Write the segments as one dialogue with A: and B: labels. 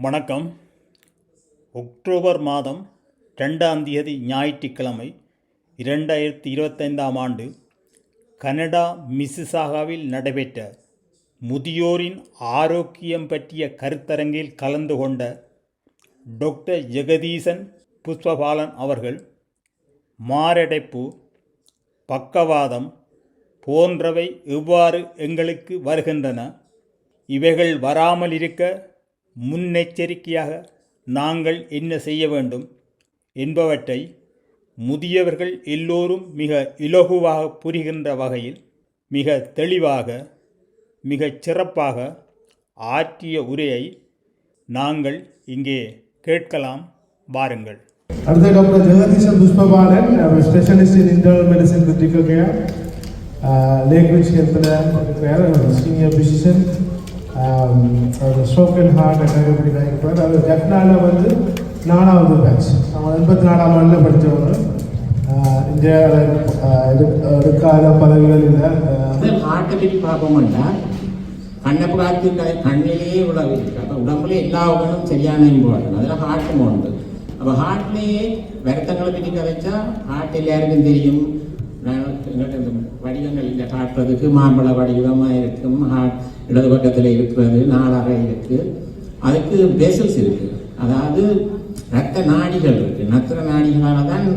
A: வணக்கம். அக்டோபர் மாதம் 2ஆம் தேதி ஞாயிற்றுக்கிழமை 2025ஆம் ஆண்டு கனடா மிசிசாகாவில் நடைபெற்ற முதியோரின் ஆரோக்கியம் பற்றிய கருத்தரங்கில் கலந்து கொண்ட டாக்டர் ஜெகதீசன் புஷ்பபாலன் அவர்கள் மாரடைப்பு, பக்கவாதம் போன்றவை எவ்வாறு எங்களுக்கு வருகின்றன, இவைகள் வராமல் இருக்க முன்னெச்சரிக்கையாக நாங்கள் என்ன செய்ய வேண்டும் என்பவற்றை முதியவர்கள் எல்லோரும் மிக இலகுவாக புரிகின்ற வகையில் மிக தெளிவாக மிகச் சிறப்பாக ஆற்றிய உரையை நாங்கள் இங்கே கேட்கலாம். வாருங்கள்.
B: அடுத்த doctor Jagadeesan Pushpabalan, specialist in internal medicine critical care, Lakeridge ஹெல்த்தில் senior physician, stroke and heart attack எப்படி கிடைக்கிறார். அது ஜெஃப்னாவில் வந்து 4வது பேட்ச், நம்ம 84ஆம் ஆண்டில் படித்தவங்க. இந்தியாவில் இருக்காத பதவிகள் இல்லை.
C: ஹார்ட்டை பற்றி பார்ப்போம்னா கண்ணை பார்த்து கண்ணிலேயே உழவு இருக்குது. அப்போ உடம்புல எல்லா உடனும் சரியான இம்பார்ட்டன், அதில் ஹார்ட்டும் உண்டு. அப்போ ஹார்ட்லேயே வருத்தங்களை பற்றி கதைச்சா ஹார்ட் எல்லாருக்கும் தெரியும். எங்கள்கிட்ட இந்த வடிவங்கள் இல்லை காட்டுறதுக்கு மாம்பழ வடிவமாக இருக்கும். ஹார்ட் இடது பக்கத்தில் இருக்கிறது 4 அறை இருக்குது. அதுக்கு வெசல்ஸ் இருக்குது, அதாவது ரத்த நாடிகள் இருக்குது. நத்திர நாடிகளால் தான்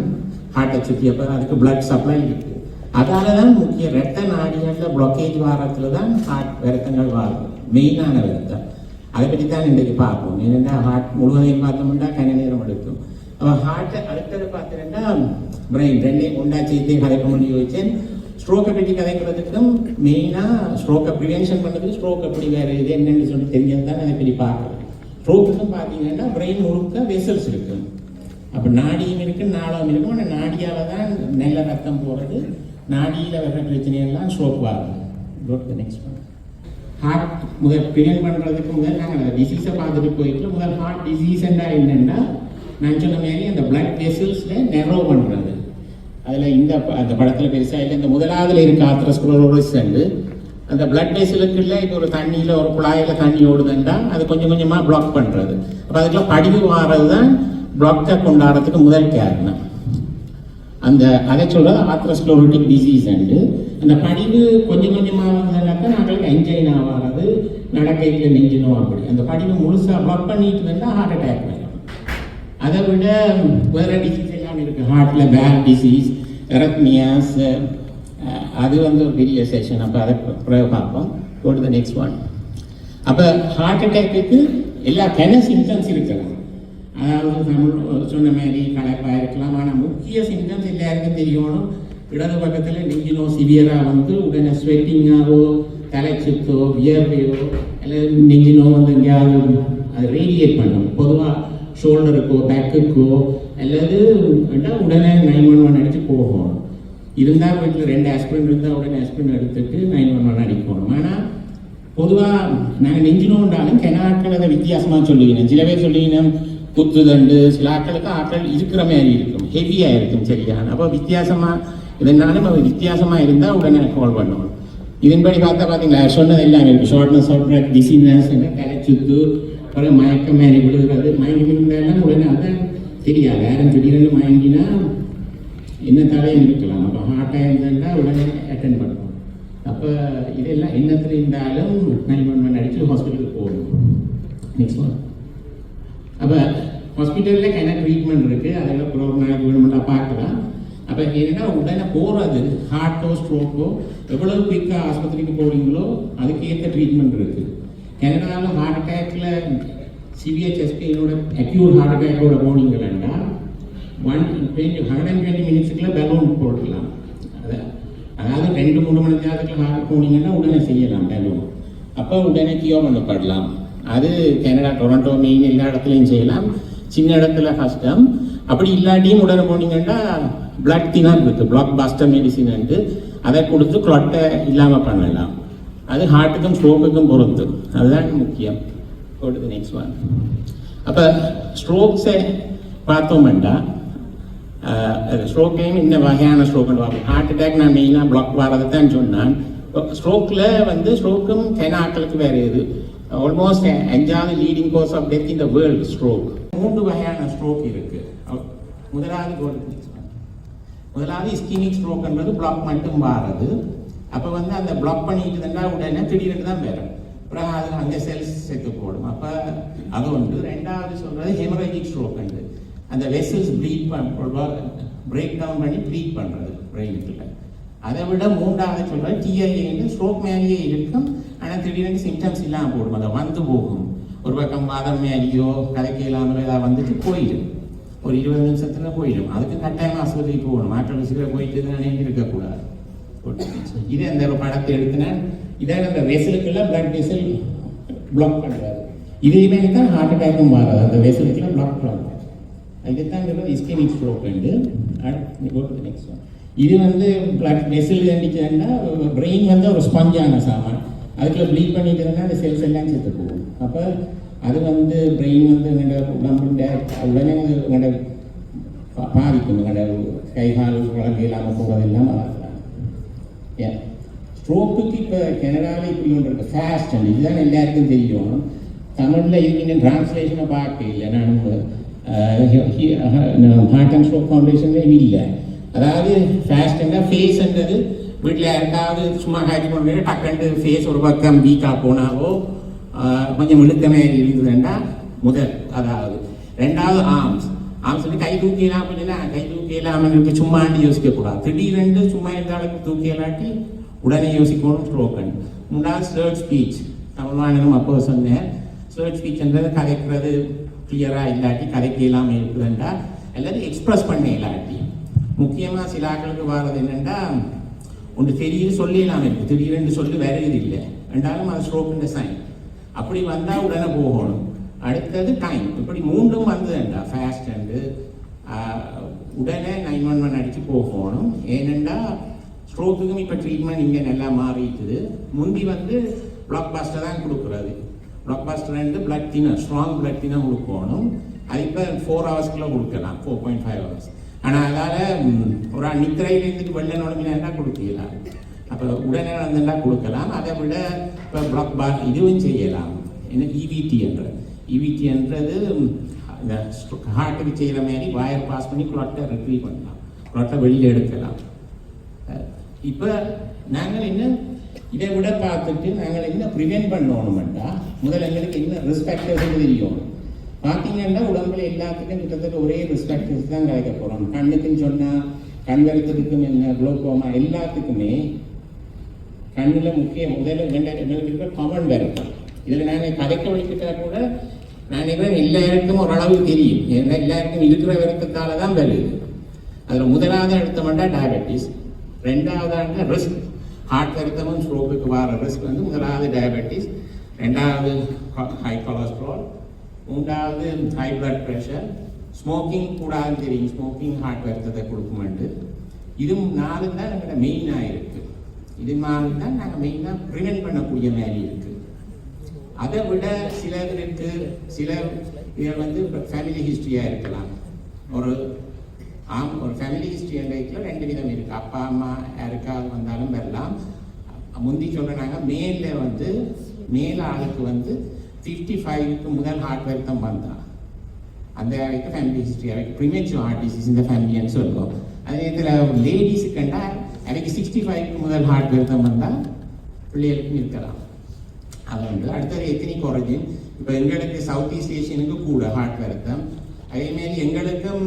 C: ஹார்ட்டை சுற்றி, அப்போ அதுக்கு பிளட் சப்ளை இருக்குது. அதால் தான் முக்கிய ரத்த நாடிகளில் பிளாக்கேஜ் வாரத்தில் தான் ஹார்ட் வருத்தங்கள் வாரும், மெயினான வருத்தம். அதை பற்றி தான் இன்றைக்கு பார்ப்போம். ஏன்னா ஹார்ட் முழுவதையும் பார்த்தோம்னா கன நேரம் எடுக்கும். அப்போ ஹார்ட்டை அடுத்தது பார்த்தீங்கன்னா பிரெயின் ரெண்டையும் ஒன்றா சேர்த்து கதைக்க முடியும் வச்சேன். ஸ்ட்ரோக்கை பற்றி கதைக்கிறதுக்கும் மெயினாக ஸ்ட்ரோக்கை ப்ரிவென்ஷன் பண்ணுறதுக்கு ஸ்ட்ரோக் எப்படி வேறு இது என்னென்னு சொல்லி தெரிஞ்சது தான் அதை பற்றி பார்க்கலாம். ஸ்ட்ரோக்குக்கும் பார்த்தீங்கன்னா பிரெயின் முழுக்க வெசல்ஸ் இருக்குது. அப்போ நாடியும் இருக்குது, நாளம் இருக்கும். ஆனால் நாடியால் தான் நல்ல ரத்தம் போகிறது. நாடியில் வர்ற பிரச்சனையெல்லாம் ஸ்ட்ரோக் வரும். நெக்ஸ்ட் ஒன், ஹார்ட் முதல் ப்ரிவென்ட் பண்ணுறதுக்கு முதல் நாங்கள் டிசீஸை பார்த்துட்டு போயிட்டு முதல் ஹார்ட் டிசீஸ்ன்னா என்னென்னா நான் சொன்ன மாதிரி அந்த பிளட் வெசல்ஸில் நெரோ பண்ணுறது. அதில் அந்த படத்தில் பெருசாக இல்லை. இந்த முதலாவதுல இருக்க ஆத்ரோஸ்க்ளரோசிஸ் அந்த பிளட் வெசலுக்குள்ள இப்போ ஒரு தண்ணியில் ஒரு குழாயில் தண்ணி ஓடுதுண்டா அது கொஞ்சம் கொஞ்சமாக பிளாக் பண்ணுறது. அப்போ அதுக்குள்ள படிவு வாரது தான் பிளாக்கை கொண்டாடுறதுக்கு முதல் காரணம். அதை சொல்கிறது ஆத்ரோஸ்க்ளரோட்டிக் டிசீஸ். அந்த படிவு கொஞ்சம் கொஞ்சமாக வந்ததுனாக்கா நாங்களுக்கு என்ஜைன் ஆகாது, நடக்கையில் நெஞ்சினோ அப்படி. அந்த படிவு முழுசாக பிளாக் பண்ணிட்டு இருந்தால் ஹார்ட் அட்டாக் வரும். அதை விட வேறு டிசீஸ் எல்லாம் இருக்குது. ஹார்ட்டில் பேர் டிசீஸ், எரத்மியாஸ், அது வந்து ஒரு பெரிய செஷன். அப்போ அதை பார்ப்போம். go to the next one. அப்போ ஹார்ட் அட்டாக்கு எல்லா சிம்டம்ஸ் இருக்கலாம். அதாவது நம்ம சொன்ன மாதிரி களைப்பாக இருக்கலாம். ஆனால் முக்கிய சிம்டம்ஸ் எல்லாருக்கும் தெரியணும். இடது பக்கத்தில் நெஞ்சினோ சிவியராக வந்து உடனே ஸ்வெட்டிங்காகவோ தலைச்சுத்தோ வியர்வையோ அல்லது நெஞ்சினோ வந்து எங்கேயாவது அது ரேடியேட் பண்ணும். பொதுவாக ஷோல்டருக்கோ பேக்குக்கோ அல்லது உடனே 911 அடித்து போகணும். இருந்தால் வீட்டில் 2 ஆஸ்பிரின் இருந்தால் உடனே ஆஸ்பிரின் எடுத்துட்டு 911 அடிக்கணும். ஆனால் பொதுவாக நாங்கள் நெஞ்சினோண்டாலும் கெனாக்கள் அதை வித்தியாசமாக சொல்லுவீங்க. சில பேர் சொல்லுவீங்க குத்துதண்டு, சில ஆட்களுக்கு ஆட்கள் இருக்கிற மாதிரி இருக்கும், ஹெவியாக இருக்கும். சரியான அப்போ வித்தியாசமாக இதனாலும் நம்ம வித்தியாசமாக இருந்தால் உடனே கால் பண்ணணும். இதன்படி பார்த்தீங்களா சொன்னது எல்லாமே இருக்குது. ஷார்ட்னஸ் ஆஃப் பிரெத், டிசீனஸ், தலைச்சுத்து, அப்புறம் மயக்கம் மாதிரி விடுகிறது. மயங்கி விழுந்தாலும் உடனே அதான் தெரியாது. யாரும் திடீர்னு மயங்கினா என்ன தலையும் இருக்கலாம். அப்போ ஹார்ட்டாக இருந்தால் உடனே அட்டென்ட் பண்ணணும். அப்போ இதெல்லாம் என்னத்தில் இருந்தாலும் 911 அடித்து ஹாஸ்பிட்டலுக்கு போகணும். நெக்ஸ்ட் ஒன், அப்போ ஹாஸ்பிட்டலில் என்ன ட்ரீட்மெண்ட் இருக்குது, அதெல்லாம் ஒரு நாளைக்கு வேணுமெண்டா பார்க்கலாம். அப்போ என்னென்னா உடனே போகிறது ஹார்ட்டோ ஸ்ட்ரோக்கோ எவ்வளோ குயிக்காக ஆஸ்பத்திரிக்கு போகிறீங்களோ அதுக்கேற்ற ட்ரீட்மெண்ட் இருக்குது. கனடாவில் ஹார்ட் அட்டாக்கில் சிவியர் செஸ்ட் பெயினோட அக்யூட் ஹார்ட் அட்டாக்கோட போனீங்கன்னா 120 மினிட்ஸுக்குள்ள பலூன் போடலாம். அதாவது 2-3 மணி நேரத்துக்குள்ள ஹார்ட் போனீங்கன்னா உடனே செய்யலாம் பலூன். அப்போ உடனே கியோ பண்ணப்படலாம். அது கனடா டொரண்டோ மெயின் எல்லா இடத்துலையும் செய்யலாம். சின்ன இடத்துல கஷ்டம். அப்படி இல்லாட்டியும் உடனே போனீங்கன்னா பிளட் தினர் இருக்குது, பிளாக் பாஸ்டர் மெடிசின் அதை கொடுத்து கிளாட்டை இல்லாமல் பண்ணலாம். அது ஹார்ட்டுக்கும் ஸ்ட்ரோக்குக்கும் பொருந்தும். அதுதான் முக்கியம். நெக்ஸ்ட் ஒன், அப்போ ஸ்ட்ரோக்ஸை பார்த்தோம்னா ஸ்ட்ரோக்கையும் இந்த வகையான ஸ்ட்ரோக்குன்னு பார்ப்போம். ஹார்ட் அட்டாக் நான் மெயினாக பிளாக் வரதை தான் சொன்னேன். ஸ்ட்ரோக்கில் வந்து ஸ்ட்ரோக்கும் ஆட்களுக்கு வேறு இது ஆல்மோஸ்ட் 5வது leading cause of death in the world stroke. 3 வகையான ஸ்ட்ரோக் இருக்கு. முதலாவது இஸ்கீமிக் ஸ்ட்ரோக்ன்றது பிளாக் மட்டும் வாரது. அப்போ வந்து அந்த பிளாக் பண்ணிட்டு இருந்தா உடனே திடீர்னு தான் வரும். அப்புறம் அது அந்த செல்ஸ் செத்து போடும். அப்போ அது ஒன்று. 2வது சொல்றது ஹெமரேஜிக் ஸ்ட்ரோக். அந்த வெசல்ஸ் பிரேக் டவுன் பண்ணி ப்ளீட் பண்ணுறது பிரெயினுக்குள்ள. அதை விட 3வது சொல்கிறது டிஐஏன்னு ஸ்ட்ரோக் மேலேயே இருக்கும். ஆனால் திடீர்னு சிம்டம்ஸ் இல்லாமல் போடும். அதை வந்து போகும். ஒரு பக்கம் வாதம் மேலேயோ கதைக்கு இல்லாமல் ஏதாவது வந்துட்டு போயிடும். ஒரு 20 நிமிஷத்துல போயிடும். அதுக்கு கட்டாயமாக ஆஸ்பத்திரிக்கு போகணும். மாற்றம் சீக்கிரம் போயிட்டு தானே இருக்கக்கூடாது. இது அந்த படத்தை எடுத்துனா இதான் அந்த வெசலுக்குள்ள பிளட் வெசல் பிளாக் பண்ணுறது. இதையுமே தான் ஹார்ட் அட்டாக்கும் வராது. அந்த வெசலுக்குள்ள பிளாக் பண்ணுறது. இதுதான் இஸ்கெமிக் ஸ்ட்ரோக். Next one. இது வந்து பிளட் வெசல் இருந்துச்சுன்னா பிரெயின் வந்து ஒரு ஸ்பாஞ்சான சாமான். அதுக்குள்ள ப்ளீட் பண்ணிட்டு இருந்தால் அந்த செல்ஸ் எல்லாம் செத்து போகும். அப்போ அது வந்து பிரெயின் வந்து எங்களோட உடம்புடைய உடனே எங்களோட பாதிக்கும். எங்களோட கைகால் வளர்ந்து இல்லாமல் போவதெல்லாம் வளர்க்கலாம். ஏன் ஸ்ட்ரோக்குக்கு இப்போ கனடாவில் இப்படி ஒன்று இருக்குது ஃபாஸ்ட். இதுதான் எல்லாருக்கும் தெரியும். தமிழில் இதுக்கு டிரான்ஸ்லேஷனை பார்க்க இல்லை. நான் ஹார்ட் அண்ட் ஸ்ட்ரோக் ஃபவுண்டேஷன்லேயும் இல்லை. அதாவது ஃபாஸ்ட்னா ஃபேஸ்ன்றது வீட்டில் யாருக்காவது சும்மா காய்ச்சி கொண்டு டக்குண்டு ஃபேஸ் ஒரு பக்கம் வீக்காக போனாவோ கொஞ்சம் இழுக்கமே இருந்ததுன்னா முதல். அதாவது 2வது ஆர்ம்ஸ் வந்து கை தூக்கியலாம் அப்படின்னா கை தூக்கியலாமல் இருக்கு. சும்மாண்டி யோசிக்கக்கூடாது. திடீரெண்டு சும்மா இருந்த அளவுக்கு தூக்கியலாட்டி உடனே யோசிக்கணும் ஸ்ட்ரோக்கன். 3வது ஸ்லர்ட் ஸ்பீச். தமிழ்வாணனும் அப்போ சொன்னேன். ஸ்லர்ட் ஸ்பீச்ன்றது கதைக்கிறது கிளியராக இல்லாட்டி கதைக்கு இல்லாமல் இருக்குதுண்டா அல்லது எக்ஸ்பிரஸ் பண்ண இல்லாட்டி. முக்கியமாக சில ஆட்களுக்கு வர்றது என்னென்னா ஒன்று தெரியுது சொல்லி இல்லாமல் இருக்குது. திடீரென்று சொல்லி வருது இல்லை ரெண்டாலும் அது ஸ்ட்ரோக்குன்ற சைன். அப்படி வந்தால் உடனே போகணும். அடுத்தது டைம். இப்படி 3ம் வந்ததுண்டா ஃபாஸ்ட் அண்டு உடனே 911 அடித்து போகணும். ஏனெண்டா ஸ்ட்ரோக்குக்கும் இப்போ ட்ரீட்மெண்ட் இங்கே நல்லா மாறிட்டுது. முந்தி வந்து பிளாக் பாஸ்டர் தான் கொடுக்குறது. பிளாக் பாஸ்டர் வந்து பிளட் தினர் ஸ்ட்ராங் பிளட் தினர் கொடுக்கணும். அது இப்போ 4 ஹவர்ஸ்க்குள்ளே கொடுக்கலாம். 4.5 ஹவர்ஸ். ஆனால் அதால் ஒரு நித்திரையில் இருந்துட்டு வெள்ளை நுழைமினா கொடுக்கலாம். அப்போ உடனே வந்துட்டா கொடுக்கலாம். அதை விட இப்போ பிளாக் பார் இதுவும் செய்யலாம். என்ன இவிடி என்றது இந்த ஹார்ட்டுக்கு செய்கிற மாதிரி வயர் பாஸ் பண்ணி க்ளாட்டை ரிட்ரீவ் பண்ணலாம். க்ளாட்டை வெளியில் எடுக்கலாம். இப்போ நாங்கள் என்ன இதை விட பார்த்துட்டு நாங்கள் என்ன ப்ரிவென்ட் பண்ணணும்ட்டா முதல்ல எங்களுக்கு என்ன ரிஸ்க் ஃபேக்டர்ஸ் தெரியும். பார்த்தீங்கன்னா உடம்புல எல்லாத்துக்கும் கிட்டத்தட்ட ஒரே ரிஸ்க் ஃபேக்டர்ஸ் தான் கிடைக்க போகிறோம். கண்ணுக்குன்னு சொன்னால் கண் வெளுத்ததுக்கும் என்ன குளோக்கோமா எல்லாத்துக்குமே கண்ணில் முக்கியம் முதல்ல எங்களுக்கு இருக்கிற காமன் விரத்தம். இதில் நாங்கள் கதைக்க வலிக்கிட்டா கூட நினைக்கிறேன் எல்லாருக்கும் ஓரளவு தெரியும். ஏன்னா எல்லாருக்கும் இருக்கிற விரத்தத்தால தான் வருது. அதில் முதலாவது எடுத்தோம்னா டயபெட்டிஸ். 2வது ரிஸ்க் ஹார்ட் வருத்தமும் ஸ்ட்ரோக்குக்கு வர ரிஸ்க் வந்து முதலாவது டயபெட்டிஸ், 2வது ஹை கொலஸ்ட்ரால், 3வது ஹை பிளட் ப்ரெஷர். ஸ்மோக்கிங் கூடாதுன்னு தெரியும். ஸ்மோக்கிங் ஹார்ட் வருத்தத்தை கொடுக்குமெண்டு. இது 4 தான் எங்களோட மெயினாக இருக்குது. இது 4 தான் நாங்கள் மெயினாக ப்ரிவென்ட் பண்ணக்கூடிய மாதிரி இருக்குது. அதை விட சிலருக்கு சில இதில் வந்து ஃபேமிலி ஹிஸ்ட்ரியாக இருக்கலாம். ஒரு ஃபேமிலி ஹிஸ்ட்ரி லைஃப்பில் 2 விதம் இருக்குது. அப்பா அம்மா யாருக்காவது வந்தாலும் வரலாம். முந்தி சொல்கிறாங்க மேலில் வந்து மேல் ஆளுக்கு வந்து 55க்கு முதல் ஹார்ட் வருத்தம் வந்தான் அந்த வரைக்கும் ஃபேமிலி ஹிஸ்ட்ரி அவைக்கு ப்ரிமெச்சுர் ஹார்ட் டிசீஸ் இந்த ஃபேமிலின்னு சொல்லுவோம். அதே நேரத்தில் லேடிஸுக்குண்டா அவைக்கு 65க்கு முதல் ஹார்ட் வருத்தம் வந்தால் பிள்ளைகளுக்கும் இருக்கலாம். அது வந்து அடுத்தது எத்தனிக் ஒரிஜின். இப்போ எங்களுக்கு சவுத் ஈஸ்ட் ஏஷியனுக்கு கூட ஹார்ட் வருத்தம். அதேமாரி எங்களுக்கும்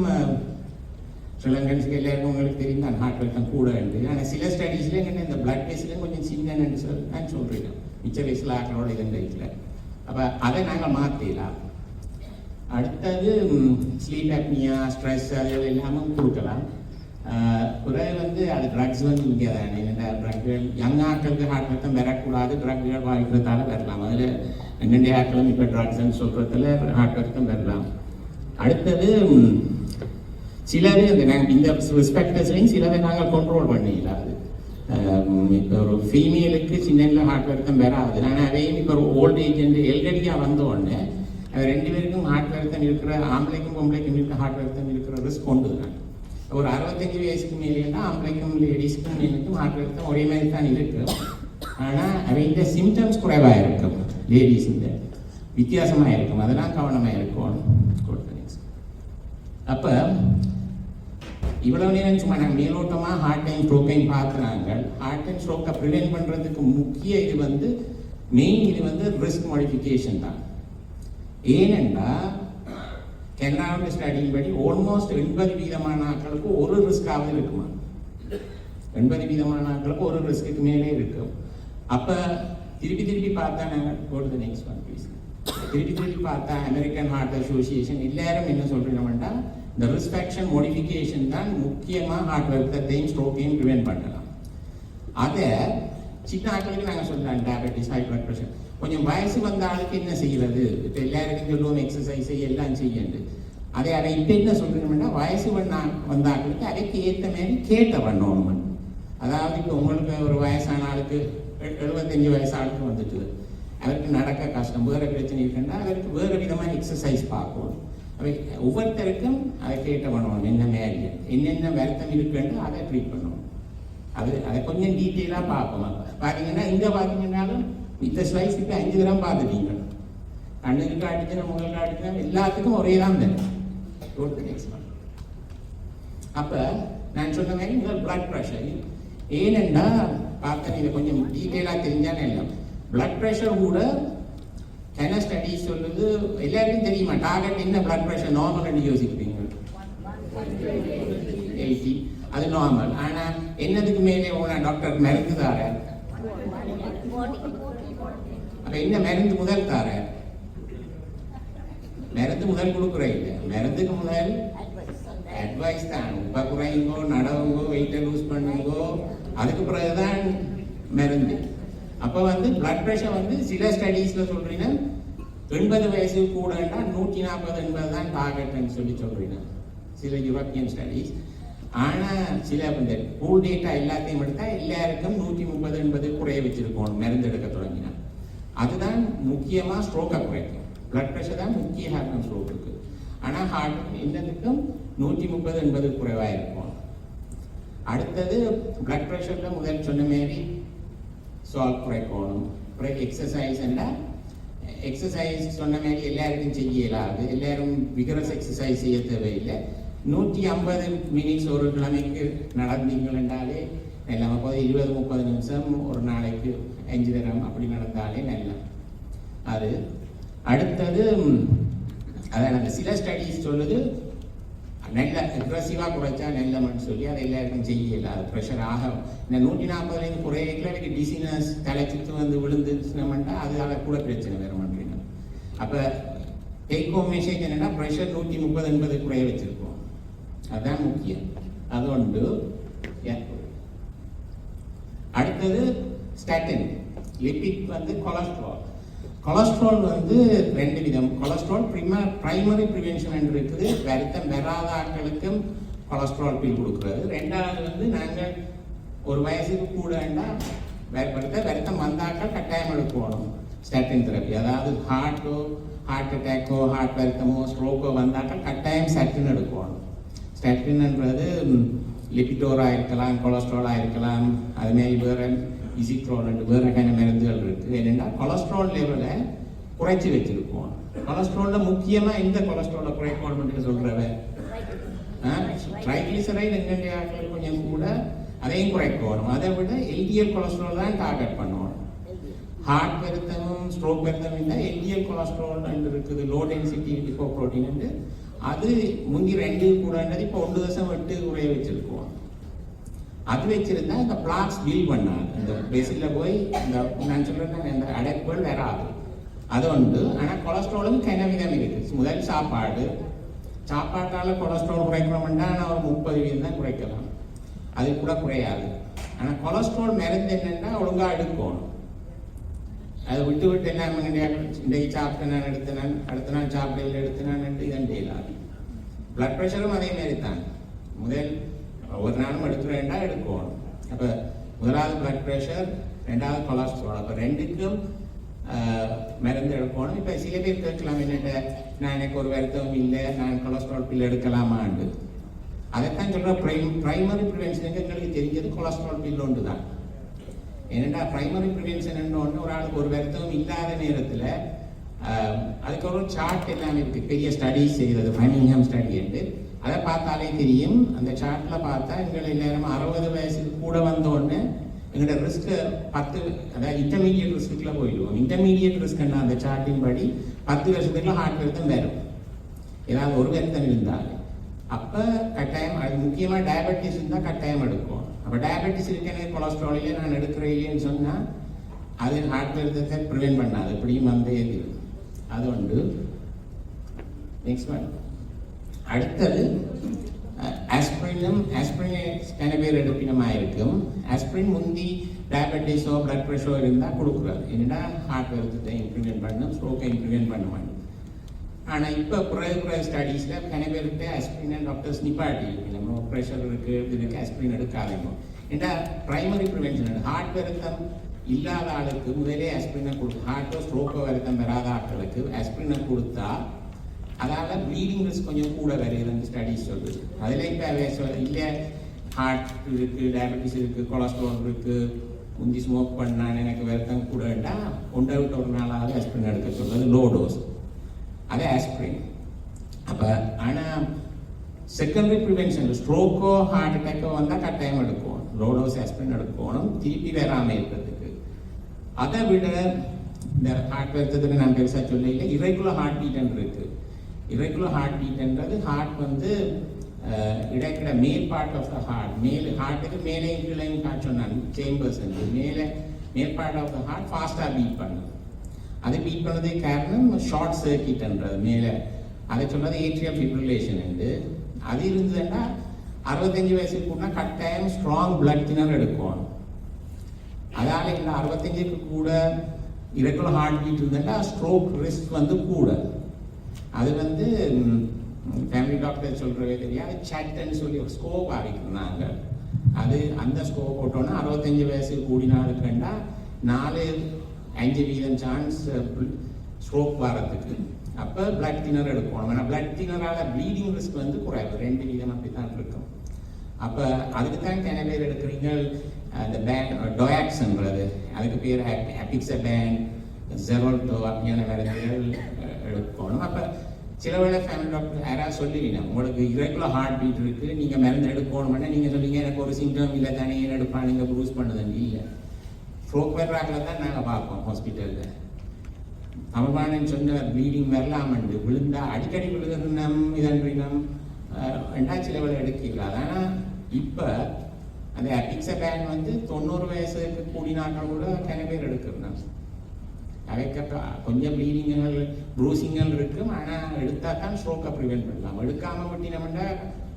C: ஸ்ரீலங்கன்ஸுக்கு எல்லாருக்கும் உங்களுக்கு தெரியும் தான் ஹார்ட் வருத்தம் கூட இருக்குது. ஆனால் சில ஸ்டடீஸில் என்னென்ன இந்த பிளட் டெஸ்ட்லேயும் கொஞ்சம் சின்னன்னு சொல்லி நான் சொல்கிறேன். மிச்ச வயசில் ஆக்களோட இதன் வயசில் அப்போ அதை நாங்கள் மாற்றிடலாம். அடுத்தது ஸ்லீப் அப்னியா ஸ்ட்ரெஸ் அது எல்லாமும் கொடுக்கலாம். பிறகு வந்து அது ட்ரக்ஸ் வந்து இங்கே தான் என்னென்ன ட்ரக்குகள் யங் ஆட்களுக்கு ஹார்ட் வருத்தம் வரக்கூடாது. ட்ரக்குகள் வாங்கிக்கிறதால வரலாம். அதில் என்னென்ன ஆட்களும் இப்போ ட்ரக்ஸ்ன்னு சொல்கிறதுல ஹார்ட் வருத்தம் வரலாம். அடுத்தது சிலது அந்த நாங்கள் இந்த ரிஸ்பெக்டர்ஸ்லையும் சிலதை நாங்கள் கண்ட்ரோல் பண்ணிடலாது. இப்போ ஒரு ஃபீமேலுக்கு சின்ன ஹார்ட் வருத்தம் வராது. ஆனால் அதையும் இப்போ ஒரு ஓல்ட் ஏஜ் எல்கடியாக வந்த உடனே அது 2 பேருக்கும் ஹார்ட் வருத்தம் இருக்கிற ஆம்பளைக்கும் பொம்பளைக்கும் இருக்கிற ஹார்ட் வருத்தம் இருக்கிற ரிஸ்க் கொண்டு தான். ஒரு 65 வயசுக்கு மேலேன்னா ஆம்பளைக்கும் லேடிஸ்க்கும் எனக்கும் ஹார்ட் வருத்தம் ஒரே மாதிரி தான் இருக்குது. ஆனால் அவைந்த சிம்டம்ஸ் குறைவாக இருக்கும். லேடிஸ் இந்த வித்தியாசமாக இருக்கும், அதெல்லாம் கவனமாக இருக்கும். அப்போ இவ்வளவு நேரம் சும்மா நாங்கள் மேலோட்டமாக ஹார்ட் அண்ட் ஸ்ட்ரோக்கையும் பார்க்குறாங்க. ஹார்ட் அண்ட் ஸ்ட்ரோக்கை ப்ரிவென்ட் பண்ணுறதுக்கு முக்கிய இது மெயின் இது ரிஸ்க் மாடிஃபிகேஷன் தான். ஏனென்றா கனடாவோட ஸ்டடியின் படி ஆல்மோஸ்ட் 80% ஆட்களுக்கு ஒரு ரிஸ்காவது இருக்குமா, 80% ஆட்களுக்கு ஒரு ரிஸ்க்கு மேலே இருக்கும். அப்போ திருப்பி பார்த்தா நாங்கள் நெக்ஸ்ட் ஒன் ப்ளீஸ் திருப்பி பார்த்தா அமெரிக்கன் ஹார்ட் அசோசியேஷன் எல்லாரும் என்ன சொல்கிறோம்னா இந்த ரிஸ்க் ஃபேக்டர் மாடிஃபிகேஷன் தான் முக்கியமாக ஹார்ட் வருத்தத்தையும் ஸ்ட்ரோக்கையும் ப்ரிவென்ட் பண்ணலாம். அதை சின்ன ஆட்களுக்கு நாங்கள் சொல்லலாம் டயபெட்டிஸ், ஹை பிளட் ப்ரெஷர். கொஞ்சம் வயசு வந்த ஆளுக்கு என்ன செய்கிறது, இப்போ எல்லாருக்கும் சொல்லுவோம் எக்ஸசைஸை எல்லாம் செய்யண்டு. அதை இப்போ என்ன சொல்கிறோம்னா வயசு வந்த ஆட்களுக்கு அதுக்கு ஏற்ற மாதிரி கேட்ட பண்ணணும். அதாவது இப்போ உங்களுக்கு ஒரு வயசான ஆளுக்கு 75 வயசு ஆளுக்கு வந்துட்டு அவருக்கு நடக்க கஷ்டம், வேறு பிரச்சனை இருக்குன்னா அவருக்கு வேறு விதமாக எக்ஸசைஸ் பார்க்கணும். அவை ஒவ்வொருத்தருக்கும் அதை கேட்ட பண்ணணும், என்ன மாதிரி என்னென்ன வருத்தம் இருக்குன்னு அதை ட்ரீட் பண்ணணும். அதை கொஞ்சம் டீட்டெயிலாக பார்ப்போம். பார்த்தீங்கன்னா இங்கே பார்த்தீங்கன்னாலும் இந்த ஸ்லைஸ் இப்போ 5 கிராம் பார்த்துட்டீங்க. கண்ணுக்கு காட்டிச்சுன்னா முகல் காட்டிச்சுன்னா எல்லாத்துக்கும் ஒரே தான் தரும். அப்போ நான் சொன்ன மாதிரி முதல் பிளட் ப்ரெஷர் ஏனென்றா பார்த்தேன், இதை கொஞ்சம் டீட்டெயிலாக தெரிஞ்சானே இல்லை. பிளட் ப்ரெஷர் கூட என்ன ஸ்டடிஸ் சொல்லுது, எல்லாருக்கும் தெரியுமா டார்கெட் என்ன பிளட் ப்ரெஷர் நார்மல் யோசிக்கிறீங்க 80, அது நார்மல். ஆனால் என்னதுக்கு மேலே போனா டாக்டர் மருந்து தார, அப்போ என்ன மருந்து முதல் தார, மருந்து முதல் கொடுக்குற இல்லை, மருந்துக்கு முதல் அட்வைஸ் தான். உப்பை குறையுங்கோ, நடவுங்கோ, வெயிட்டை லூஸ் பண்ணுங்கோ, அதுக்கு பிறகுதான் மருந்து. அப்போ பிளட் ப்ரெஷர் சில ஸ்டடீஸில் சொல்கிறீங்கன்னா 80 வயசு கூடன்னா 140-80 தான் டார்கெட்னு சொல்கிறீங்க சில யூரோப்பியன் ஸ்டடீஸ். ஆனால் சில ஃபுல் டேட்டா எல்லாத்தையும் எடுத்தால் எல்லாருக்கும் 130-80 குறைய வச்சிருக்கோம் மருந்து எடுக்க தொடங்கினா. அதுதான் முக்கியமாக ஸ்ட்ரோக்கை குறைக்கும். பிளட் ப்ரெஷர் தான் முக்கிய ஹார்ட் ஸ்ட்ரோக்குக்கு. ஆனால் ஹார்ட் என்னதுக்கும் 130-80 குறைவாக இருக்கும். அடுத்தது பிளட் ப்ரெஷரில் முதல் சொன்ன மாரி சால்ட் குறைக்கணும். பிறகு எக்ஸசைஸ் சொன்ன மாதிரி எல்லாருக்கும் செய்ய இயலாது, எல்லாரும் விகரஸ் எக்ஸசைஸ் செய்ய தேவையில்லை. 150 மினிட்ஸ் ஒரு கிழமைக்கு நடந்தீங்கன்னாலே நல்லா. அப்போ 20-30 நிமிஷம் ஒரு நாளைக்கு 5 தரம் அப்படி நடந்தாலே நல்லா. அது அடுத்தது அதான் நாங்கள் சில ஸ்டடீஸ் சொல்லுது நல்ல அக்ரெசிவாக குறைச்சா நல்லமன்னு சொல்லி அதை எல்லாருக்கும் செய்யல. அது ப்ரெஷர் ஆகும். இந்த 140 குறையில எனக்கு டிசீனஸ் தலைச்சுட்டு விழுந்துச்சுனோம்னா அது அதை கூட பிரச்சனை வேறு பண்ணுறீங்க. அப்போ டேக் ஹோம் மெசேஜ் என்னென்னா ப்ரெஷர் 130-80 குறைய வச்சுருக்கோம், அதுதான் முக்கியம். அது ஒன்று. அடுத்தது ஸ்டாட்டின், லிபிட் கொலஸ்ட்ரால். கொலஸ்ட்ரால் 2 விதம். கொலஸ்ட்ரால் பிரைமரி ப்ரிவென்ஷன் இருக்குது, வருத்தம் வராத ஆட்களுக்கும் கொலஸ்ட்ரால் பில் கொடுக்குறது. ரெண்டாவது நாங்கள் ஒரு வயசுக்கு கூடண்டா வருத்தம் வந்தாக்கள் கட்டாயம் எடுக்கணும் ஸ்டாட்டின் தெரப்பி. அதாவது ஹார்ட் அட்டாக்கோ, ஹார்ட் வருத்தமோ, ஸ்ட்ரோக்கோ வந்தாக்கள் கட்டாயம் ஸ்டாட்டின் எடுக்கணும். ஸ்டாட்டின்ன்றது லிபிட்டோராக இருக்கலாம், கொலஸ்ட்ராலாக இருக்கலாம், அதுமாரி வேறு இசிட்ரோல் வேறு வகையான மருந்துகள் இருக்குது. என்னென்னா கொலஸ்ட்ரால் லெவலை குறைச்சி வச்சுருக்கோம். கொலஸ்ட்ராலில் முக்கியமாக எந்த கொலஸ்ட்ராலை குறைக்கணும்னு சொல்கிறவ ட்ரைக்ளிசரைடு எங்கெண்டையாக்கள் கொஞ்சம் கூட அதையும் குறைக்கணும். அதை விட எல்டிஎல் கொலஸ்ட்ரால் தான் டார்கெட் பண்ணணும். ஹார்ட் வருத்தமும் ஸ்ட்ரோக் வருத்தமும் இல்லை, எல்டிஎல் கொலஸ்ட்ரால் இருக்குது, லோ டென்சிட்டி லிப்போப்ரோட்டீன். அது முந்தி 2 கூடன்றது இப்போ 1.8 குறைய வச்சுருக்கோம். அது வச்சிருந்தா இந்த பிளாக்ஸ் பில் பண்ணாது, இந்த பேசில் போய் இந்த நான் சொல்கிறேன் இந்த அடைப்புகள் வராது. அது உண்டு. ஆனால் கொலஸ்ட்ராலும் விதம் இருக்குது. முதல் சாப்பாட்டால் கொலஸ்ட்ரால் குறைக்கணும்னா நான் ஒரு 30% தான் குறைக்கலாம், அது கூட குறையாது. ஆனால் கொலஸ்ட்ரால் மருந்து என்னென்னா ஒழுங்காக எடுக்கணும். அதை விட்டு என்ன இன்றைக்கு சாப்பிட்டு நான் எடுத்தேன், அடுத்த நாள் சாப்பிடையில் எடுத்தேன் இதன் இல்லாது. பிளட் ப்ரெஷரும் அதே மாதிரி தான். முதல் ஒரு நாளும் எடுத்துட்டா எடுக்கணும். அப்போ முதலாவது பிளட் ப்ரெஷர், ரெண்டாவது கொலஸ்ட்ரால். அப்போ 2க்கும் மருந்து எடுக்கணும். இப்போ சில பேர் கேட்கலாம், என்னட்ட நான் எனக்கு ஒரு வருத்தம் இல்லை, நான் கொலஸ்ட்ரால் பில் எடுக்கலாமான்னு. அதைத்தான் சொல்கிற பிரைமரி ப்ரிவென்ஷனுக்கு எங்களுக்கு தெரிஞ்சது கொலஸ்ட்ரால் பில் ஒன்று தான். ஏன்னா பிரைமரி ப்ரிவென்ஷன் ஒரு ஆளுக்கு ஒரு வருத்தம் இல்லாத நேரத்தில் அதுக்கு ஒரு சார்ட் எல்லாம் இருக்குது, பெரிய ஸ்டடீஸ் செய்கிறது, ஃப்ரைமிங்ஹாம் ஸ்டடி என்று. அதை பார்த்தாலே தெரியும். அந்த சார்ட்டில் பார்த்தா எங்களை எல்லாரும் 60 வயசுக்கு கூட வந்தோடனே எங்களோட ரிஸ்க்கு 10, அதாவது இன்டர்மீடியட் ரிஸ்க்குள்ள போயிடுவோம். இன்டர்மீடியட் ரிஸ்க்குன்னா அந்த சார்ட்டின் படி 10 வருஷத்துக்குள்ள ஹார்ட் வருத்தம் வரும், ஏதாவது ஒரு வருத்தம் இருந்தால். அப்போ கட்டாயம், அது முக்கியமாக டயபெட்டிஸ் இருந்தால் கட்டாயம் எடுக்கும். அப்போ டயபெட்டிஸ் இருக்கேனே கொலஸ்ட்ராலிலே நான் எடுக்கிறேன் இல்லைன்னு சொன்னால் அது ஹார்ட் வருத்தத்தை ப்ரிவென்ட் பண்ணாது, எப்படியும் வந்தே இருக்குது. அது உண்டு. Next one. அடுத்தது ஆஸ்பிரின் நிறைய பேர் எடுப்பினமாக இருக்கும். ஆஸ்பிரின் முந்தி டயபெட்டிஸோ பிளட் ப்ரெஷரோ இருந்தால் கொடுக்குறாரு, என்னடா ஹார்ட் வருத்தத்தை இம்ப்ரூவ்மெண்ட் பண்ணும், ஸ்ட்ரோக்கை இம்ப்ரூவ்மெண்ட் பண்ண மாட்டோம். ஆனால் இப்போ குறைய ஸ்டடீஸில் நிறைய பேருக்கு ஆஸ்பிரின் டாக்டர்ஸ் நிப்பாட்டி இருக்கு, நம்ம ப்ரெஷர் இருக்குது இதுக்கு ஆஸ்பிரின் எடுக்காதீங்க. ஏன்னா ப்ரைமரி ப்ரிவென்ஷன் ஹார்ட் வருத்தம் இல்லாத ஆளுக்கு முதலே ஆஸ்பிரினை கொடுத்து, ஹார்ட்டோ ஸ்ட்ரோக்கோ வருத்தம் வராத ஆட்களுக்கு ஆஸ்பிரினை கொடுத்தா அதால் ப்ளீடிங் ரிஸ்க் கொஞ்சம் கூட வருதுன்னு ஸ்டடீஸ் சொல்லுது. அதில் இப்போ இல்லை ஹார்ட் இருக்குது, டயபெட்டிஸ் இருக்குது, கொலஸ்ட்ரால் இருக்குது, முந்தி ஸ்மோக் பண்ணான்னு எனக்கு வருத்தம் கூடட்டா 1 விட்டு 1 நாளாவது ஆஸ்பிரின் எடுக்க சொல்கிறது, லோ டோஸ், அது ஆஸ்பிரின். அப்போ ஆனால் செகண்டரி ப்ரிவென்ஷன் ஸ்ட்ரோக்கோ ஹார்ட் அட்டாக்கோ வந்தால் கட்டாயம் எடுக்கும், லோ டோஸ் ஆஸ்பிரின் எடுக்கணும், திருப்பி வராமல் இருக்கிறதுக்கு. அதை விட இந்த ஹார்ட் வருத்தத்துக்கு நான் பெருசாக சொல்லல, இரெகுலர் ஹார்ட் பீட்னு இருக்குது. இரெகுலர் ஹார்ட் பீட்ன்றது ஹார்ட் வந்து இடைக்கிட மேல் பார்ட் ஆஃப் த ஹார்ட், ஹார்ட்டுக்கு மேலேயும் கீழையும் காட் சொன்னாங்க சேம்பர்ஸ் மேல் பார்ட் ஆஃப் த ஹார்ட் ஃபாஸ்ட்டாக பீட் பண்ணும். அது பீட் பண்ணதே காரணம் ஷார்ட் சர்க்கிட்ன்றது மேலே, அதை சொல்றது ஏட்ரியம் ஃபிப்ரிலேஷன் உண்டு. அது இருந்ததுன்னா 65 வயசுக்கு கூட கட்டாயம் ஸ்ட்ராங் பிளட் தினர் எடுக்கணும். அதால் இந்த 65க்கு கூட இரெகுலர் ஹார்ட் பீட் இருந்ததுன்னா ஸ்ட்ரோக் ரிஸ்க் வந்து கூட. அது வந்து ஃபேமிலி டாக்டர் சொல்கிறவே தெரியாது, சட்டுன்னு சொல்லி ஒரு ஸ்கோப் ஆகிக்கிறாங்க. அது அந்த ஸ்கோப் போட்டோன்னா 65 வயசு கூடினாலுக்குண்டா 4-5% சான்ஸ் ஸ்ட்ரோக் வரதுக்கு. அப்போ பிளட் தினர் எடுக்கணும். ஆனால் பிளட் தினரால் ப்ளீடிங் ரிஸ்க் வந்து குறைவு, 2% அப்படி தான் இருக்கும். அப்போ அதுக்கு தான் நிறைய பேர் எடுக்கிறீங்க அந்த பேண்ட் டொயாக்ஸ்ன்றது, அதுக்கு பேர் அபிக்ஸபேன், ஜெரோல்டோ அப்படியான மருந்துகள் எடுக்கணும். அப்போ சில வேளை ஃபேமிலி டாக்டர் யாராவது சொல்லுவீங்க, உங்களுக்கு இரெகுலர் ஹார்ட் பீட் இருக்குது, நீங்கள் மருந்து எடுக்கணும்னா நீங்கள் சொல்லுவீங்க எனக்கு ஒரு சிம்டம் இல்லை தானே, ஏன் எடுப்பான் நீங்கள் ப்ரூஸ் பண்ணுதுன்னு. இல்லை, ஸ்ட்ரோக் வர்றாங்கள தான் நாங்கள் பார்ப்போம் ஹாஸ்பிட்டலில். அவமானன்னு சொன்ன ப்ளீடிங் வரலாமண்டு விழுந்தா அடிக்கடி விழுதுனம் இதன்றினம் சில வேளை எடுக்கிறாங்க. ஆனால் இப்போ அந்த அபிக்ஸபேன் வந்து 90 வயசுக்கு கூடினாக்கள் கூட நிறைய பேர் எடுக்கிறாங்க. அவைக்கு கொஞ்சம் ப்ளீடிங்கள் ப்ரூசிங்கள் இருக்கும், ஆனால் எடுத்தால் தான் ஸ்ட்ரோக்கை ப்ரிவென்ட் பண்ணலாம். எடுக்காமல் விட்டினோம்னா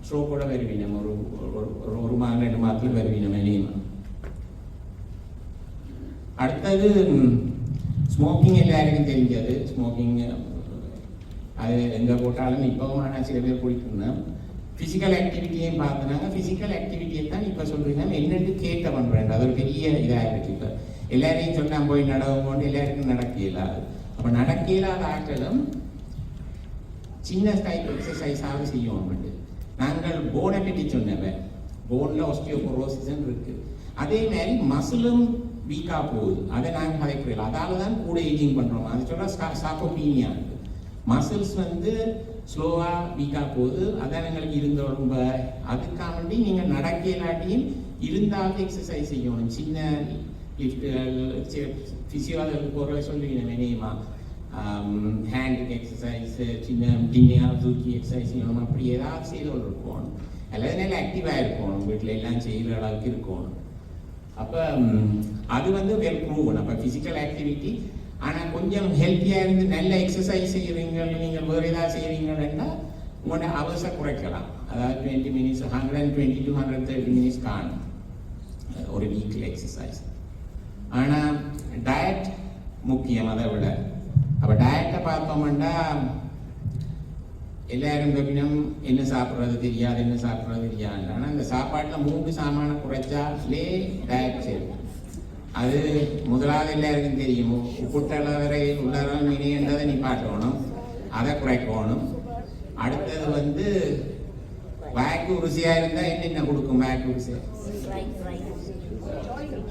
C: ஸ்ட்ரோக்கோட வருவீனம், ஒரு மாதம் 2 மாதத்தில் வருவீனம் இனியும். அடுத்தது ஸ்மோக்கிங் எல்லாருக்கும் தெரிஞ்சது. ஸ்மோக்கிங் அது எங்கே போட்டாலும் இப்போவும் ஆனால் சில பேர் குடிக்கணும். ஃபிசிக்கல் ஆக்டிவிட்டியையும் பார்த்துனாங்க. ஃபிசிக்கல் ஆக்டிவிட்டியை தான் இப்போ சொல்கிறீங்க என்னென்னு கேட்ட பண்ணுறேன், அது ஒரு பெரிய இதாக இருக்குது. இப்போ எல்லாரையும் சொன்னால் போய் நடவும்போது எல்லாருக்கும் நடக்க இயலாது. அப்போ நடக்க இயலாத ஆட்களும் சின்ன டைப் எக்ஸசைஸாக செய்யணும். நாங்கள் போனை பற்றி சொன்னவன், போனில் ஆஸ்டியோபோரோசிஸ் இருக்குது. அதே மாதிரி மசிலும் வீக்காக போகுது, அதை நாங்கள் கதைக்கிறோம். அதால தான் கூட ஏஜிங் பண்ணுறோம். அது சொல்கிற சாக்கோபீனியா இருக்குது. மசில்ஸ் வந்து ஸ்லோவாக வீக்காக போகுது, அதான் எங்களுக்கு இருந்த ரொம்ப. அதுக்காக வேண்டி நீங்கள் நடக்க இல்லாட்டியும் இருந்தாலும் எக்ஸசைஸ் செய்யணும். சின்ன லிஃப்ட்டுகள் ஃபிசியோதெரபி போகிற சொல்லுவீங்க வேணியமா, ஹேண்டுக்கு எக்ஸசைஸு, சின்ன டின்னையாக தூக்கி எக்ஸசைஸ் செய்யணும். அப்படி ஏதாவது செய்து கொண்டு இருக்கணும். எல்லாரும் நல்லா ஆக்டிவாக இருக்கணும், வீட்டில் எல்லாம் செய்கிற அளவுக்கு இருக்கணும். அப்போ அது வந்து வெல் ப்ரூவன். அப்போ ஃபிசிக்கல் ஆக்டிவிட்டி, ஆனால் கொஞ்சம் ஹெல்த்தியாக இருந்து நல்ல எக்ஸசைஸ் செய்கிறீங்க, நீங்கள் வேறு ஏதாவது செய்கிறீங்கன்னா உங்களோட அவர்ஸை குறைக்கலாம். அதாவது 20 minutes 120 to 130 minutes காணும் ஒரு வீக்கில் எக்ஸசைஸ். ஆனால் டயட் முக்கியம் அதை விட. அப்போ டயட்டை பார்த்தோம்னா எல்லாரும் கப்பினம் என்ன சாப்பிட்றது தெரியாது, என்ன சாப்பிட்றது தெரியாது. ஆனால் இந்த சாப்பாட்டில் 3 சாமானை குறைச்சாலே டயட் செய்யும். அது முதலாவது எல்லாருக்கும் தெரியும். உப்புட்டள வரை உள்ளார மினின்றதை நீ பாட்டணும், அதை குறைக்கணும். அடுத்தது வந்து வாய்க்கு ருசியாக இருந்தால் என்னென்ன கொடுக்கும்? வாய்க்கு ருசியாக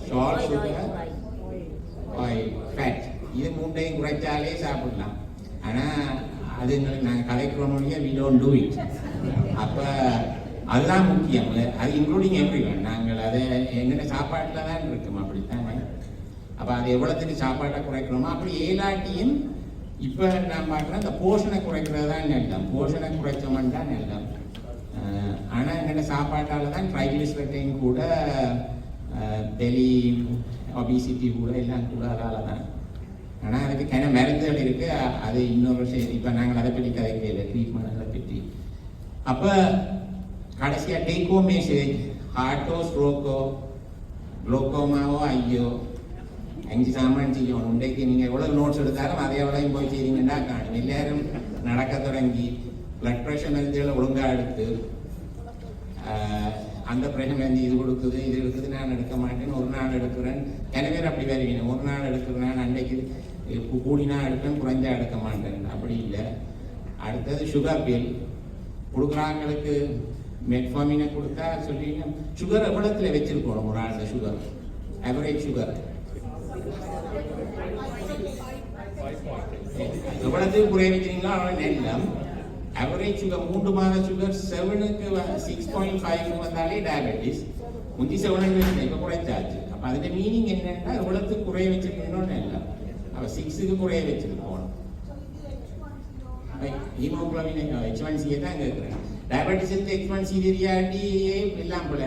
C: salt, sugar, oil, fat. இது மூண்டையும் குறைச்சாலே சாப்பிடலாம். ஆனால் அது எங்களுக்கு நாங்கள் கலைக்கிறோம் we don't do it. அப்போ அதுதான் முக்கியம். அது இன்க்ளூடிங் எவ்ரிவன். நாங்கள் அதை எங்கிட்ட சாப்பாட்டில் தான் இருக்கும் அப்படித்தானே. அப்போ அது எவ்வளோத்துக்கு சாப்பாட்டை குறைக்கிறோமோ அப்படி ஏலாட்டியும் இப்போ நான் பார்க்குறேன் இந்த போஷனை குறைக்கிறது தான் நல்லம். போஷனை குறைச்சோம்னா நல்லம். ஆனால் எங்கிட்ட சாப்பாட்டால் தான் ட்ரைகிளிசரைடைன் கூட டெலி ஒபிசிட்டி கூட எல்லாம் கூட அதால் தான். ஆனால் அதுக்கு கிண மருந்துகள் இருக்குது. அது இன்னொரு விஷயம். இப்போ நாங்கள் அதை பற்றி கதைக்கல ட்ரீட்மெண்ட் அதை பற்றி. அப்போ கடைசியாக டேக் ஹோம் மெசேஜ் ஹார்ட்டோ ஸ்ட்ரோக்கோ குளோக்கோமாவோ ஐயோ 5 சாமான் செய்யணும். இன்றைக்கு நீங்கள் எவ்வளோ நோட்ஸ் எடுத்தாலும் அதே எவ்வளோயும் போய் செய்தீங்கன்னா காணும். எல்லாரும் நடக்க தொடங்கி பிளட் ப்ரெஷர் மருந்துகளை ஒழுங்காக எடுத்து அந்த ப்ரெஷர் மருந்து இது கொடுக்குது இது எடுக்குது நான் எடுக்க மாட்டேன்னு ஒரு நாள் எடுக்கிறேன். எனவே அப்படி வருவீங்க. ஒரு நாள் எடுக்கிறேன் அன்றைக்கு கூடினா எடுப்பேன் குறைஞ்சா எடுக்க மாட்டேன். அப்படி இல்லை. அடுத்தது சுகர் பில் கொடுக்குறாங்களுக்கு மெட்ஃபார்மினை கொடுத்தா சொல்லிங்க சுகர் எவ்வளோத்தில் வச்சிருக்கணும் ஒரு ஆள் சுகர் ஆவரேஜ் சுகர் எவ்வளோத்துக்கு குறைய வச்சிருங்களோ அவ்வளோ நெல்லம். ஆவரேஜ் சுகர் 3 மாத சுகர் 7க்கு 6.5 வந்தாலே டயபெட்டிஸ். முந்தி 7 வச்சு இப்போ குறைச்சாச்சு. அப்போ அதுக்கு மீனிங் என்னன்னா எவ்வளோத்துக்கு குறைய வச்சிருக்கணும்னு இல்லை. அப்போ 6க்கு குறைய வச்சிருக்கணும். ஹீமோகுளோபின் H1C தான் கேட்குறேன். டயபெட்டிஸ் H1C தெரியாட்டியே எல்லாம் போல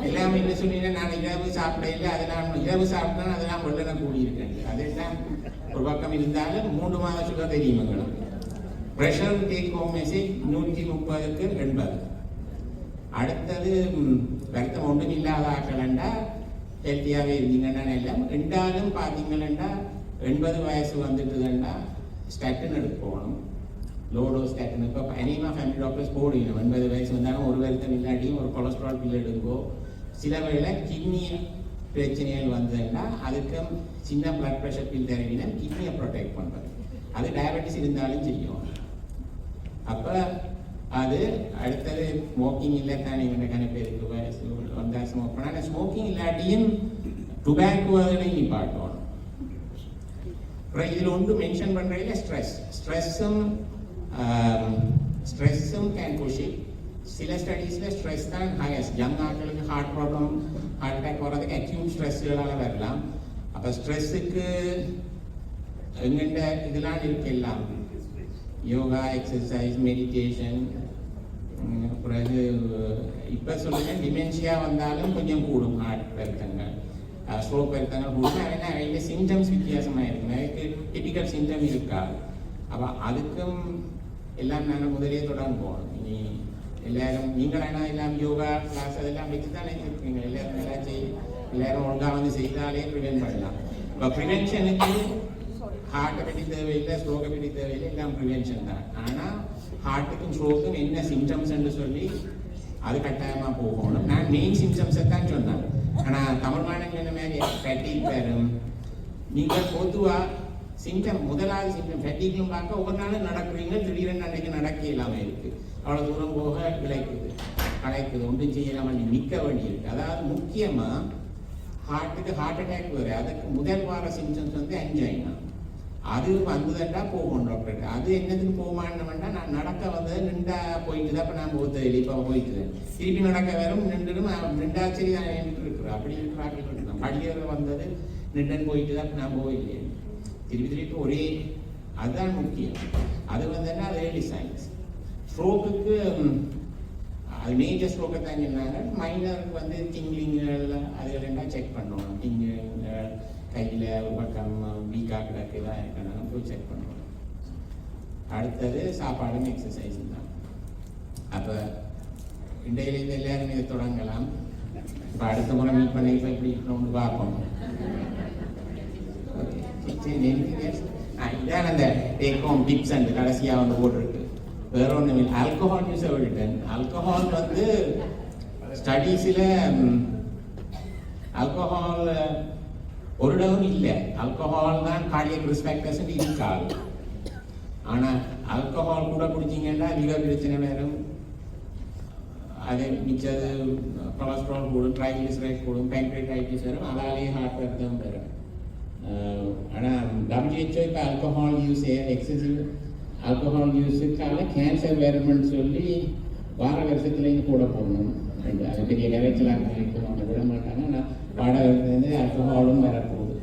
C: எல்லாமே என்ன சொன்னீங்கன்னா நான் இரவு சாப்பிடல அதெல்லாம் இரவு சாப்பிட்டா அதெல்லாம் வெள்ளன கூடியிருக்கேன். அதெல்லாம் ஒரு பக்கம் இருந்தாலும் 3 மாத சுகர் தெரியும் எங்களுக்கு. ப்ரெஷர் டேக் ஹோம் மெசேஜ் 130க்கு 80. அடுத்தது வருத்தம் ஒன்றும் இல்லாத ஆக்கலண்டா ஹெல்த்தியாகவே இருந்தீங்கன்னா எல்லாம் ரெண்டாலும் பார்த்தீங்கன்னா 80 வயசு வந்துட்டுதுன்னா ஸ்டாட்டின் எடுக்கணும். லோடோ ஸ்டாட்டின் இப்போ அனிமா ஃபேமிலி டாக்டர்ஸ் போடுவீங்க 80 வயசு வந்தாலும் ஒரு வருத்தம் இல்லாட்டியும் ஒரு கொலஸ்ட்ரால் பில் எடுங்கோ. சில வேளை கிட்னி பிரச்சனைகள் வந்ததுன்னா அதுக்கு சின்ன பிளட் ப்ரெஷர் பில் தருவீங்கன்னா கிட்னியை ப்ரொடெக்ட் பண்ணுறது. அது டயபெட்டிஸ் இருந்தாலும் செய்யும். அப்போ அது அடுத்தது ஸ்மோக்கிங் இல்லை தான் எங்கள் பேருக்கு வயசு வந்தால் ஸ்மோக் பண்ணால் ஸ்மோக்கிங் இல்லாட்டியும் டுபாக்கோ அதனை நிப்பாட்டணும். அப்புறம் இதில் ஒன்று மென்ஷன் பண்ணுறதுல ஸ்ட்ரெஸ்ஸும் கேன் புஷ் இட். சில ஸ்டடீஸில் ஸ்ட்ரெஸ் தான் ஹையஸ்ட். யங் ஆட்களுக்கு ஹார்ட் ப்ராப்ளம் ஹார்ட் அட்டாக் வர்றதுக்கு அக்யூட் ஸ்ட்ரெஸ்ஸுகளால் வரலாம். அப்போ ஸ்ட்ரெஸ்ஸுக்கு எங்கெண்ட இதெல்லாம் இருக்கு எல்லாம் யோகா எக்ஸசைஸ் மெடிடேஷன். பிறகு இப்போ சொல்லுங்க டிமென்ஷியா வந்தாலும் கொஞ்சம் கூடும் ஹார்ட் வருத்தங்கள் ஸ்ட்ரோக் வருத்தங்கள் கூடும். ஏன்னா அதில் சிம்டம்ஸ் வித்தியாசமாக இருக்கும். எனக்கு டிபிக்கல் சிம்டம் இருக்காது. அப்போ அதுக்கும் எல்லாம் நாங்கள் முதலே தொடர்ந்து போகணும். இனி எல்லாரும் நீங்களா எல்லாம் யோகா கிளாஸ் அதெல்லாம் வச்சு தானே இருக்கீங்க. எல்லாரும் நல்லா எல்லாரும் ஒழுங்காக வந்து செய்தாலே ப்ரிவென்ட் பண்ணலாம். இப்போ ப்ரிவென்ஷனுக்கு ஹார்ட்டை பற்றி தேவையில்லை ஸ்ட்ரோக்கை பற்றி தேவையில்லை எல்லாம் ப்ரிவென்ஷன் தான். ஆனால் ஹார்ட்டுக்கும் ஸ்ட்ரோக்கும் என்ன சிம்டம்ஸ்ன்னு சொல்லி அது கட்டாயமாக போகணும். நான் மெயின் சிம்டம்ஸை தான் சொன்னேன். ஆனால் தமிழ் மாநிலம் என்ன மாதிரி ஃபேட்டிக் வரும். நீங்கள் பொதுவாக சிம்டம் முதலாவது சிம்டம் ஃபேட்டிக்லும் பார்க்க ஒவ்வொரு நாளும் நடக்கிறீங்க திடீரென்னு அன்றைக்கு நடக்க இல்லாமல் இருக்குது. அவ்வளோ தூரம் போக விளைக்குது கலைக்குது ஒன்றும் செய்யலாமல் நிற்க வேண்டியிருக்கு. அதாவது முக்கியமாக ஹார்ட்டுக்கு ஹார்ட் அட்டாக் வரும். அதுக்கு முதல் வார சிம்டம்ஸ் வந்து angina. அது வந்ததுண்டா போகும் டாக்டர். அது என்னதுக்கு போமான்னா நான் நடக்க வந்தது நின்றா போயிட்டு தான். இப்போ நான் போகிறது இல்லை இப்போ போயிட்டு திருப்பி நடக்க வரும் நின்றுடும் நின்றாச்சரி தான் இருக்கிறேன். அப்படி இருக்கிறார்கள் தான் படிக்கிற வந்தது நின்று போயிட்டு தான் நான் போயில்லையே திருப்பி ஒரே அதுதான் முக்கியம். அது வந்ததுன்னா அது ஏர்லி சைன்ஸ். ஸ்ட்ரோக்குக்கு அது மேஜர் ஸ்ட்ரோக்கை தான் சொன்னாங்க. மைனருக்கு வந்து டிங்லிங்கள் அது ரெண்டாக செக் பண்ணணும். டிங்கிங்கள் கையில் ஒரு பக்கம் வீக்காக கிடக்குதான் இருக்கணும் போய் செக் பண்ணுவோம். அடுத்தது சாப்பாடும் எக்ஸசைஸும் தான். அப்போ இன்றையிலேருந்து எல்லாரும் இதை தொடங்கலாம். இப்போ அடுத்த முறை மீட் பண்ணி இப்போ எப்படி இருக்கணும்னு பார்ப்போம். இதான் அந்த டேக் ஹோம் டிப்ஸ் அண்ட் கடைசியாக வந்து போட்டிருக்கு. வேற ஒன்றும் இல்லை. ஆல்கஹால் நியூஸை விட்டுட்டேன். ஆல்கஹால் வந்து ஸ்டடீஸில் ஆல்கஹால் ஒரு டவுன் இல்லை. ஆல்கஹால் தான் கார்டியக் ரிஸ்க் ஃபேக்டர்ஸ் இருக்காது. ஆனால் ஆல்கஹால் கூட குடிச்சிங்கன்னா லிவர் பிரச்சனை வரும். அது மிச்சது கொலஸ்ட்ரால் கூடும், ட்ரைகிளிசரைட் கூடும், பேங்க்ரேட்டைட்டிஸ் வரும், அதாலேயே ஹார்ட் வருத்தம் வரும். ஆனால் WHO இப்போ ஆல்கஹால் யூஸ் எக்ஸசிவ் ஆல்கஹால் யூஸுக்காக கேன்சர் வரும்னு சொல்லி வருஷத்துலேயும் கூட போடணும். அது பெரிய கரைச்சலாக அவங்க விட மாட்டாங்க. ஆனால் வருஷத்துலேருந்து ஆல்கஹாலும் வரப்போகுது.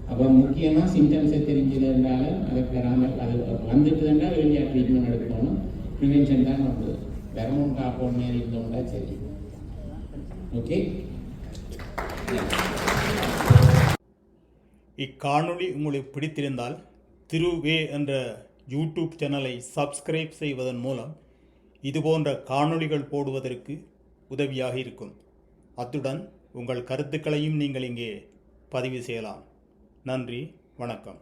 C: அப்போ முக்கியமாக சிம்டம்ஸை தெரிஞ்சதுனால அதை பெறாமல் அது வந்துட்டுதுன்னா வெளியாக ட்ரீட்மெண்ட் எடுக்கணும். ப்ரிவென்ஷன் தான் வந்து வரமும் காப்போம் மாரி இருந்தோம்னா சரி. ஓகே,
A: இக்காணொளி உங்களுக்கு பிடித்திருந்தால் திருவே என்ற யூடியூப் சேனலை சப்ஸ்கிரைப் செய்வதன் மூலம் இதுபோன்ற காணொளிகள் போடுவதற்கு உதவியாக இருக்கும். அத்துடன் உங்கள் கருத்துக்களையும் நீங்கள் இங்கே பதிவு செய்யலாம். நன்றி, வணக்கம்.